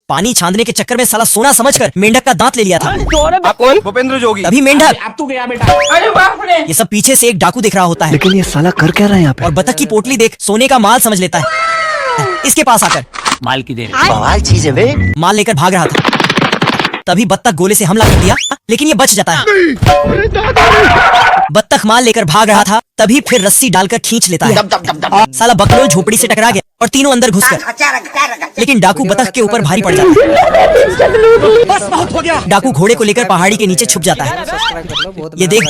पानी छानने के चक्कर में साला सोना समझकर मेंढक का दांत ले लिया था। आप कौन? भूपेंद्र जोगी। तभी मेंढक अब तू गया बेटा। अरे बाप रे। ये सब पीछे से एक डाकू दिख रहा होता है, लेकिन ये साला कर क्या रहा है यहाँ पे? और बतख की पोटली देख सोने का माल समझ लेता है। इसके पास आकर माल की देर। बवाल चीज है बे। माल लेकर भाग रहा था। तभी बत्तख गोले से हमला कर दिया, लेकिन ये बच जाता है। बत्तख माल लेकर भाग रहा था, तभी फिर रस्सी डालकर खींच लेता है। साला बकलोल झोपड़ी से टकरा गया और तीनों अंदर घुसकर, लेकिन डाकू बतख के ऊपर भारी पड़ जाता है। डाकू घोड़े को लेकर पहाड़ी के नीचे छुप जाता है। ये देख,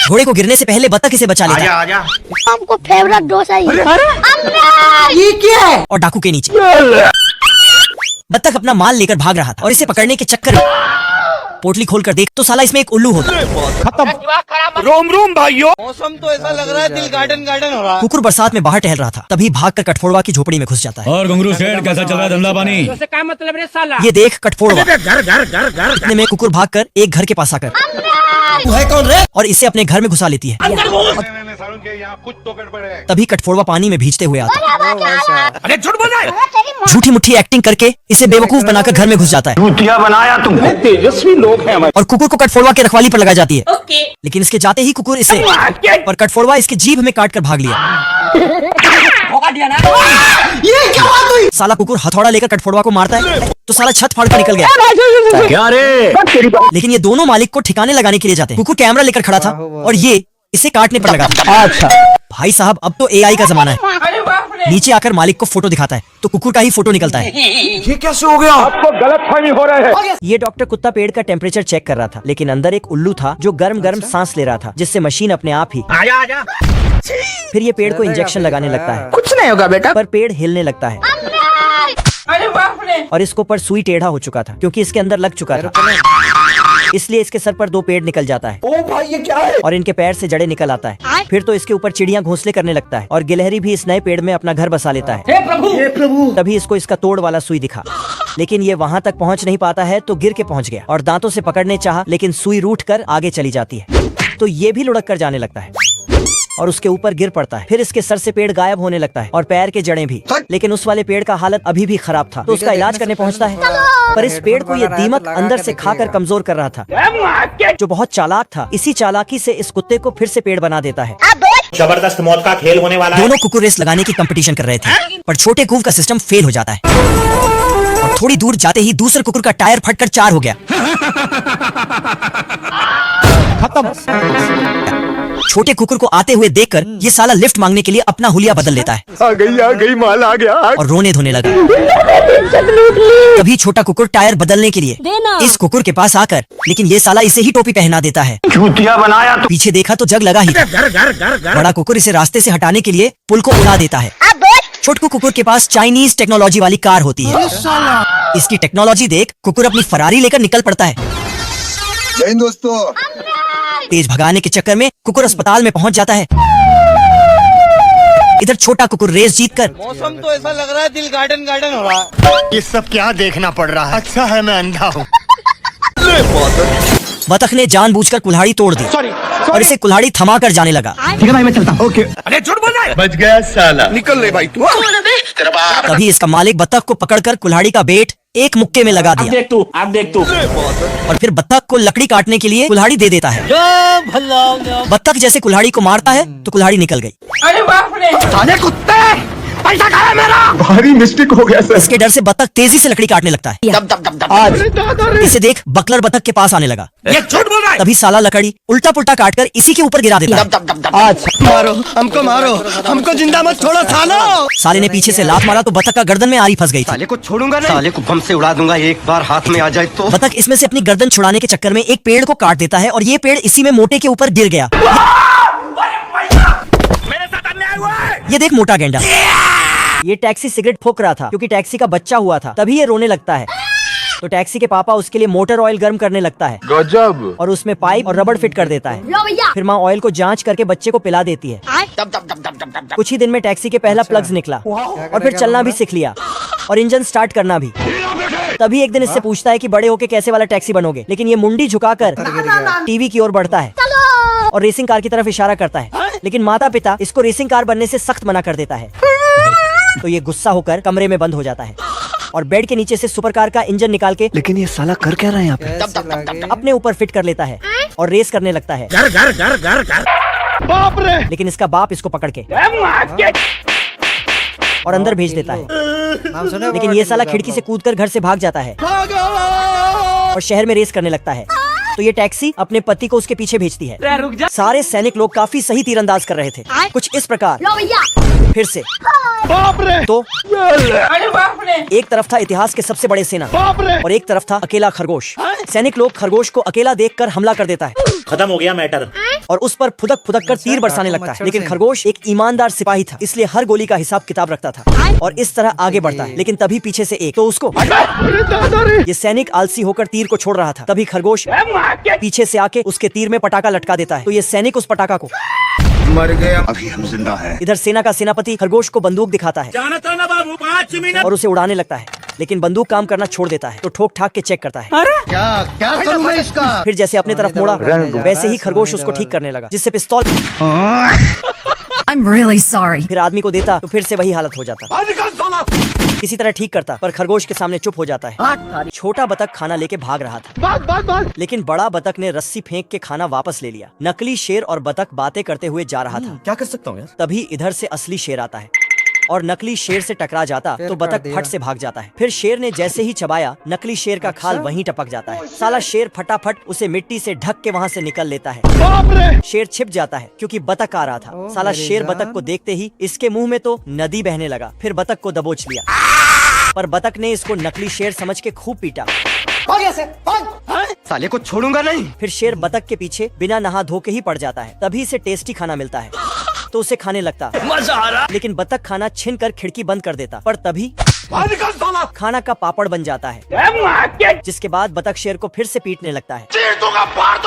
घोड़े को गिरने से पहले बतख इसे बचा लेता है। हमको फेवरेट डोसा ही ये क्या है? और डाकू के नीचे बत्तख अपना माल लेकर भाग रहा था, और इसे पकड़ने के चक्कर में पोटली खोलकर देख तो साला इसमें एक उल्लू होता है। रोम रोम भाइयों। मौसम तो ऐसा लग रहा है दिल गार्डन गार्डन हो रहा है। कुकुर बरसात में बाहर टहल रहा था, तभी भागकर कठफोड़वा की झोपड़ी में घुस जाता है। और घुंगरू सेठ कैसा चल रहा है धंधा पानी? क्या मतलब रे साला? ये देख कठफोड़वा घर इतने में कुकुर भागकर एक घर के पास आकर तू है कौन रे? और इसे अपने घर में घुसा लेती है। तभी कठफोड़वा पानी में भीजते हुए आता है। अरे झूठ बोल रहा है। झूठी मुट्ठी एक्टिंग करके इसे बेवकूफ बनाकर घर में घुस जाता है। भूतिया बनाया तुमने। तेजस्वी लोग हैं हमारे। और कुकुर को कठफोड़वा के रखवाली पर लगाई जाती है। ओके। लेकिन इसके जाते ही कुकुर इसे और कठफोड़वा इसकी जीभ में काट कर भाग लिया। ये क्या बात हुई? साला कुकुर हथौड़ा लेकर कठफोड़वा को मारता है तो साला छत फाड़ कर निकल गया। क्या रे? लेकिन ये दोनों मालिक को ठिकाने लगाने के लिए जाते हैं। कुकुर कैमरा लेकर खड़ा था और ये इसे काटने पर लगा था। अच्छा भाई साहब, अब तो एआई का जमाना है। अरे बाप रे। नीचे आकर मालिक को फोटो दिखाता है तो कुकुर का ही फोटो निकलता है। ये कैसे हो गया? आपको गलतफहमी हो रहा है। ये डॉक्टर कुत्ता पेड़ का टेम्परेचर चेक कर रहा था, लेकिन अंदर एक उल्लू था जो गर्म गर्म सांस ले रहा था, जिससे मशीन अपने आप ही आजा आजा। फिर ये पेड़ को इंजेक्शन लगाने लगता है, कुछ नहीं होगा बेटा। पर पेड़ हिलने लगता है अरे बाप रे। और इसको पर सुई टेढ़ा हो चुका था क्योंकि इसके अंदर लग चुका था। इसलिए इसके सर पर 2 पेड़ निकल जाता है। ओ भाई ये क्या है? और इनके पैर से जड़े निकल आता है। फिर तो इसके ऊपर चिड़ियां घोंसले करने लगता है और गिलहरी भी इस नए पेड़ में अपना घर बसा लेता है। हे प्रभु। हे प्रभु। तभी इसको इसका तोड़ वाला सुई दिखा, लेकिन ये वहाँ तक पहुँच नहीं पाता है तो गिर के पहुँच गया और दांतों से पकड़ने चाहा, लेकिन सुई रूठ कर आगे चली जाती है तो ये भी लुढ़क कर जाने लगता है और उसके ऊपर गिर पड़ता है। फिर इसके सर से पेड़ गायब होने लगता है और पैर के जड़ें भी, लेकिन उस वाले पेड़ का हालत अभी भी खराब था तो उसका इलाज करने पहुंचता है। पर इस पेड़ को ये दीमक अंदर से खाकर कमजोर कर रहा था, जो बहुत चालाक था। इसी चालाकी से इस कुत्ते को फिर से पेड़ बना देता है। जबरदस्त मौत का खेल होने वाला है। दोनों कुकुर रेस लगाने की कंपटीशन कर रहे थे, पर छोटे कूव का सिस्टम फेल हो जाता है और थोड़ी दूर जाते ही दूसरे कुकुर का टायर फटकर 4 हो गया। छोटे कुकुर को आते हुए देखकर ये साला लिफ्ट मांगने के लिए अपना हुलिया बदल लेता है। आ गई माल आ गया। और रोने धोने लगा। तभी छोटा कुकुर टायर बदलने के लिए इस कुकुर के पास आकर, लेकिन ये साला इसे ही टोपी पहना देता है। भूतिया बनाया तुम। पीछे देखा तो जग लगा ही था। बड़ा कुकुर इसे रास्ते से हटाने के लिए पुल को उड़ा देता है। छोटकू कुकुर के पास चाइनीज टेक्नोलॉजी वाली कार होती है। इसकी टेक्नोलॉजी देख कुकुर अपनी फरारी लेकर निकल पड़ता है। जय हिंद दोस्तों। तेज भगाने के चक्कर में कुकुर अस्पताल में पहुंच जाता है। इधर छोटा कुकुर रेस जीतकर मौसम तो ऐसा लग रहा है दिल गार्डन गार्डन हो रहा है। ये सब क्या देखना पड़ रहा है? अच्छा है मैं अंधा हूँ। बतख ने जानबूझकर कुल्हाड़ी तोड़ दी और इसे कुल्हाड़ी थमा कर जाने लगा। ठीक है भाई मैं चलता हूँ। ओके। अरे झूठ बोल रहा है। बच गया साला। निकल ले भाई तू। तभी इसका मालिक बतख को पकड़कर कुल्हाड़ी का बेट एक मुक्के में लगा दिया। अब देख तू। और फिर बत्तख को लकड़ी काटने के लिए कुल्हाड़ी दे देता है। बत्तख जैसे कुल्हाड़ी को मारता है तो कुल्हाड़ी निकल गई। अरे बाप रे। साले कुत्ते पैसा खाया मेरा। भारी मिस्टेक हो गया सर। इसके डर से बत्तख तेजी से लकड़ी काटने लगता है। इसे देख बकलर बत्तख के पास आने लगा। ये झूठ बोल रहा है। तभी साला लकड़ी उल्टा पुल्टा काटकर इसी के ऊपर गिरा देता है। मारो हमको जिंदा मत छोड़ो सालो। साले ने पीछे से लात मारा तो बतख का गर्दन में आरी फंस गई थी। साले को छोड़ूंगा नहीं। साले को बम से उड़ा दूंगा एक बार हाथ में आ जाए तो। बतख इसमें से अपनी गर्दन छुड़ाने के चक्कर में एक पेड़ को काट देता है और ये पेड़ इसी में मोटे के ऊपर गिर गया। मेरे साथ अन्याय हुआ है। ये देख मोटा गेंडा। ये टैक्सी सिगरेट फूंक रहा था क्योंकि टैक्सी का बच्चा हुआ था, तभी ये रोने लगता है तो टैक्सी के पापा उसके लिए मोटर ऑयल गर्म करने लगता है। गजब। और उसमें पाइप और रबड़ फिट कर देता है। फिर माँ ऑयल को जांच करके बच्चे को पिला देती है। कुछ ही दिन में टैक्सी के पहला प्लग्स निकला और फिर चलना भी सीख लिया और इंजन स्टार्ट करना भी। तभी एक दिन इससे पूछता है कि बड़े होके कैसे वाला टैक्सी बनोगे, लेकिन ये मुंडी झुकाकर टीवी की ओर बढ़ता है और रेसिंग कार की तरफ इशारा करता है, लेकिन माता पिता इसको रेसिंग कार बनने से सख्त मना कर देता है। तो ये गुस्सा होकर कमरे में बंद हो जाता है और बेड के नीचे से सुपर कार का इंजन निकाल के लेकिन ये साला कर क्या रहा है यहाँ पे? अपने ऊपर फिट कर लेता है और रेस करने लगता है। बाप रे! लेकिन इसका बाप इसको पकड़ के और अंदर भेज देता है। लेकिन ये साला खिड़की से कूदकर घर से भाग जाता है और शहर में रेस करने लगता है। तो ये टैक्सी अपने पति को उसके पीछे भेजती है। सारे सैनिक लोग काफी सही तीरंदाज कर रहे थे, कुछ इस प्रकार। लो भैया। फिर से बाप रे! तो अरे बाप रे। एक तरफ था इतिहास के सबसे बड़े सेना बाप रे! और एक तरफ था अकेला खरगोश। सैनिक लोग खरगोश को अकेला देखकर हमला कर देता है खत्म हो गया मैटर। और उस पर फुदक फुदक कर तीर बरसाने लगता है। लेकिन खरगोश एक ईमानदार सिपाही था, इसलिए हर गोली का हिसाब किताब रखता था और इस तरह आगे बढ़ता है। लेकिन तभी पीछे से एक तो उसको ये सैनिक आलसी होकर तीर को छोड़ रहा था। तभी खरगोश पीछे से आके उसके तीर में पटाखा लटका देता है। तो ये सैनिक उस पटाखा को मर गया, अभी हम जिंदा हैं। इधर सेना का सेनापति खरगोश को बंदूक दिखाता है और उसे उड़ाने लगता है। लेकिन बंदूक काम करना छोड़ देता है तो ठोक ठाक के चेक करता है। क्या करूं मैं इसका? फिर जैसे अपने तरफ मोड़ा वैसे ही खरगोश उसको ठीक करने लगा, जिससे पिस्तौल I'm really sorry. फिर आदमी को देता तो फिर से वही हालत हो जाता। किसी तरह ठीक करता पर खरगोश के सामने चुप हो जाता है। छोटा बतख खाना लेके भाग रहा था लेकिन बड़ा बतख ने रस्सी फेंक के खाना वापस ले लिया। नकली शेर और बतख बातें करते हुए जा रहा था। क्या कर सकता हूँ यार? तभी इधर से असली शेर आता है और नकली शेर से टकरा जाता तो बतख फट से भाग जाता है। फिर शेर ने जैसे ही चबाया नकली शेर का खाल वहीं टपक जाता है। साला शेर फटाफट उसे मिट्टी से ढक के वहाँ से निकल लेता है। बाप रे! शेर छिप जाता है क्योंकि बतख आ रहा था। साला शेर बतख को देखते ही इसके मुंह में तो नदी बहने लगा। फिर बतख को दबोच लिया पर बतख ने इसको नकली शेर समझ के खूब पीटा। साले को छोड़ूंगा नहीं। फिर शेर बतख के पीछे बिना नहा धो के ही पड़ जाता है। तभी से टेस्टी खाना मिलता है तो उसे खाने लगता। मजा आ रहा। लेकिन बतख खाना छीन कर खिड़की बंद कर देता पर तभी खाना का पापड़ बन जाता है, जिसके बाद बतख शेर को फिर से पीटने लगता है।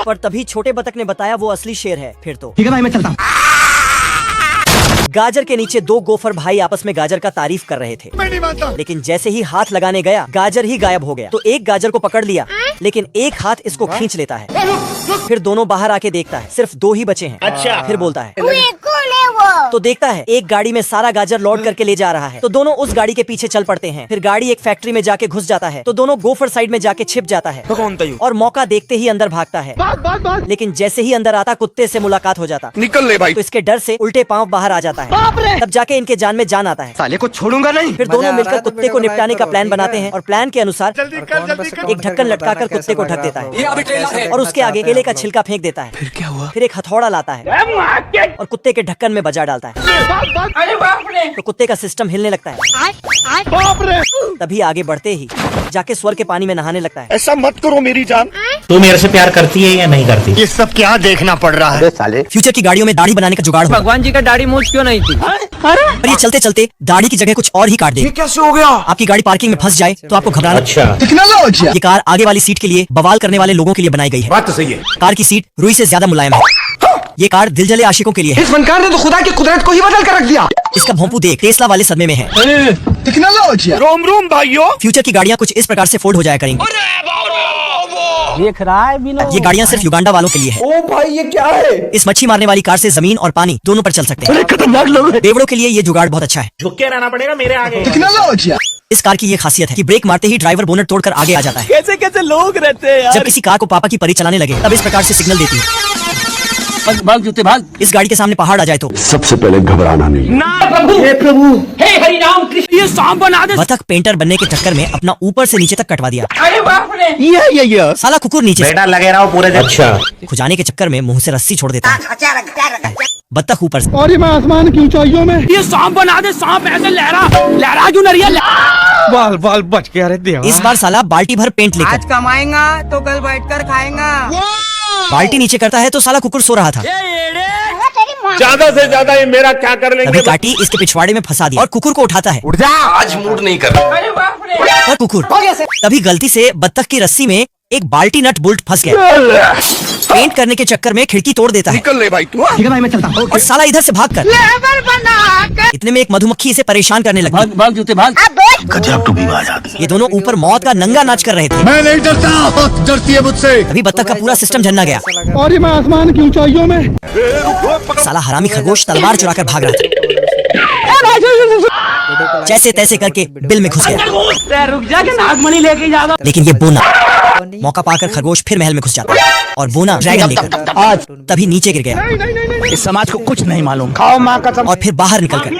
पर तभी छोटे बतख ने बताया वो असली शेर है। फिर तो ठीक है भाई, मैं चलता हूँ। गाजर के नीचे दो गोफर भाई आपस में गाजर का तारीफ कर रहे थे। मैं नहीं मानता। लेकिन जैसे ही हाथ लगाने गया गाजर ही गायब हो गया। तो एक गाजर को पकड़ लिया लेकिन एक हाथ इसको खींच लेता है। फिर दोनों बाहर आके देखता है सिर्फ दो ही बचे हैं। अच्छा। फिर बोलता है कौन है वो? तो देखता है एक गाड़ी में सारा गाजर लोड करके ले जा रहा है। तो दोनों उस गाड़ी के पीछे चल पड़ते हैं। फिर गाड़ी एक फैक्ट्री में जाके घुस जाता है तो दोनों गोफर साइड में जाके छिप जाता है और मौका देखते ही अंदर भागता है। लेकिन जैसे ही अंदर आता कुत्ते से मुलाकात हो जाता। निकल ले भाई। तो इसके डर से उल्टे पांव बाहर आ जाता है। तब जाके इनके जान में जान आता है। साले को छोड़ूंगा नहीं। फिर दोनों मिलकर कुत्ते को निपटाने का प्लान बनाते हैं और प्लान के अनुसार एक ढक्कन लटकाकर कुत्ते को ढक देता है और उसके आगे केले का छिलका फेंक देता है। फिर क्या हुआ? फिर एक हथौड़ा लाता है और कुत्ते के ढक्कन में बजा डालता है। अरे बाप रे। तो कुत्ते का सिस्टम हिलने लगता है। बाप रे! तभी आगे बढ़ते ही जाके स्वर के पानी में नहाने लगता है। ऐसा मत करो मेरी जान। तू मेरे से प्यार करती है या नहीं करती? ये सब क्या देखना पड़ रहा है? साले फ्यूचर की गाड़ियों में दाढ़ी बनाने का जुगाड़ होगा। भगवान जी का दाढ़ी मूछ क्यों नहीं थी? और ये चलते चलते दाढ़ी की जगह कुछ और ही काट दे। कैसे हो गया? आपकी गाड़ी पार्किंग में फंस जाए तो आपको घबराना। अच्छा। ये कार आगे वाली सीट के लिए बवाल करने वाले लोगों के लिए बनाई गई है। बात तो सही है। कार की सीट रुई से ज्यादा मुलायम है। ये कार दिलजले आशिकों के लिए है। इस फनकार ने तो खुदा की कुदरत को ही बदल कर रख दिया। इसका भोंपू देख टेस्ला वाले सदमे में है। रोम रोम भाइयों। फ्यूचर की गाड़ियाँ कुछ इस प्रकार से फोल्ड हो जाया करेंगी। देख रहा है बिनो। ये गाड़ियाँ सिर्फ युगांडा वालों के लिए है। ओ भाई ये क्या है? इस मच्छी मारने वाली कार से जमीन और पानी दोनों पर चल सकते हैं। खतरनाक लोग हैं। बेवड़ों के लिए ये जुगाड़ बहुत अच्छा है। झुक के रहना पड़ेगा मेरे आगे। इस कार की ये खासियत है कि ब्रेक मारते ही ड्राइवर बोनट तोड़कर आगे आ जाता है। कैसे कैसे लोग रहते हैं यार। जब किसी कार को पापा की परी चलाने लगे तब इस प्रकार से सिग्नल देती है। भाग जूते भाग। इस गाड़ी के सामने पहाड़ आ जाए तो सबसे पहले घबराना नहीं। ना प्रभु, हे प्रभु, हे हरि राम कृष्ण, ये सांप बना दे। बतख पेंटर बनने के चक्कर में अपना ऊपर से नीचे तक कटवा दिया। अरे बाप रे। ये साला कुकुर नीचे से बेटा लगे रहो पूरे दिन। अच्छा। खुजाने के चक्कर में मुंह से रस्सी छोड़ देता है। बतख ऊपर से। और मैं आसमान की ऊंचाइयों में। ये सांप बना दे। सांप ऐसे लहरा लहरा क्यों नरिया। बाल बाल बच गया रे देवा। इस बार साला बाल्टी भर पेंट लेकर कमाएगा तो कल बैठकर खाएगा। बाल्टी नीचे करता है तो साला कुकुर सो रहा था। ज्यादा से ज्यादा ये मेरा क्या कर लेंगे? तभी काटी इसके पिछवाड़े में फंसा दिया और कुकुर को उठाता है। आज मूड नहीं कर। अरे बाप रे। और कुकुर तभी गलती से बत्तख की रस्सी में एक बाल्टी नट बोल्ट फंस गया। पेंट करने के चक्कर में खिड़की तोड़ देता है। निकल ले भाई तू। ठीक है भाई मैं चलता हूँ। और साला इधर से भागकर इतने में एक मधुमक्खी इसे परेशान करने लगी। भाग जूते भाग। गजब टू भी आजाद। ये दोनों ऊपर मौत का नंगा नाच कर रहे थे। मैं नहीं डरता, डरती है मुझसे। तभी बत्तख का पूरा सिस्टम झन्ना गया। और मैं आसमान की ऊंचाइयों में। साला हरामी खरगोश तलवार चुराकर भाग रहा था। जैसे तैसे करके बिल में घुस गया। रुक जा के नागमणि लेके जा। लेकिन ये बोना मौका पाकर खरगोश फिर महल में घुस जाता है और बोना ड्रैगन लेकर आज तभी नीचे गिर गया इस समाज को कुछ नहीं मालूम। खाओ माँ कसम। और फिर बाहर निकलकर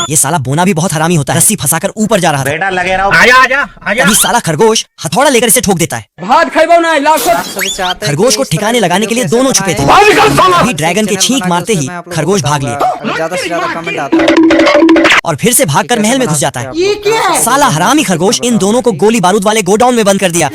ये साला बोना भी बहुत हरामी होता है। रस्सी फंसाकर ऊपर जा रहा था। बेटा लगे रहो। आजा आजा आजा। तभी साला खरगोश हथौड़ा लेकर इसे ठोक देता है। भात खाइबो ना लाखों। खरगोश को ठिकाने लगाने के लिए दोनों छुपे थे। अभी ड्रैगन के छींक मारते ही खरगोश भाग लिया ज्यादा से ज्यादा कमेंट आता है। और फिर से भागकर महल में घुस जाता है। साला हरामी खरगोश इन दोनों को गोली बारूद वाले गोडाउन में बंद कर दिया।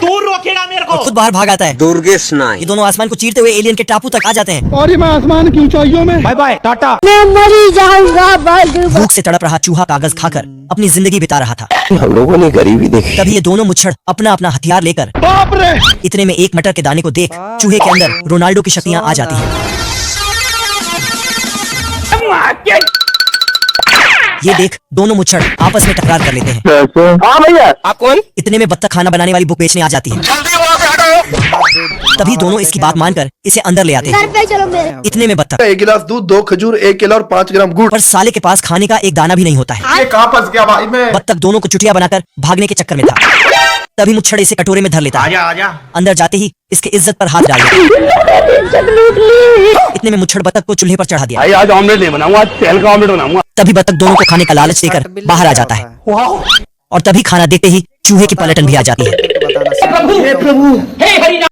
दूर रोकेगा मेरे को। और खुद बाहर भाग आता है। दुर्गेश नाई ये दोनों आसमान को चीरते हुए एलियन के टापू तक आ जाते हैं। और मैं आसमान की ऊंचाइयों में। बाय बाय टाटा। मैं मरी जाऊंगा भूख से तड़प रहा चूहा कागज खाकर अपनी जिंदगी बिता रहा था। हम लोगों ने गरीबी देखी। तभी ये दोनों मुच्छड़ अपना अपना हथियार लेकर बाप रे। इतने में एक मटर के दाने को देख चूहे के अंदर रोनाल्डो की शक्तियां आ जाती हैं। ये देख दोनों मुच्छड़ आपस में टकरार कर लेते हैं। हाँ भैया। आप कौन? इतने में बत्तख खाना बनाने वाली बुक बेचने आ जाती है। तभी दोनों इसकी बात मानकर इसे अंदर ले आते हैं। घर पे चलो मेरे। इतने में बत्तख 1 गिलास दूध, 2 खजूर, 1 केला और 5 ग्राम गुड़। पर साले के पास खाने का एक दाना भी नहीं होता है। ये कहाँ फंस गया भाई मैं? बत्तख दोनों को चुटिया बनाकर भागने के चक्कर में था। तभी मुच्छड़ इसे कटोरे में धर लेता है। आजा आजा। अंदर जाते ही इसके इज्जत पर हाथ डाल दिया। इतने में मुच्छड़ बत्तख को चूल्हे पर चढ़ा दिया। आज ऑमलेट नहीं बनाऊंगा, आज तेल का ऑमलेट बनाऊंगा। तभी बत्तख दोनों को खाने का लालच देकर बाहर आ जाता है। और तभी खाना देखते ही चूहे की पलटन भी आ जाती है। प्रभु हे हरि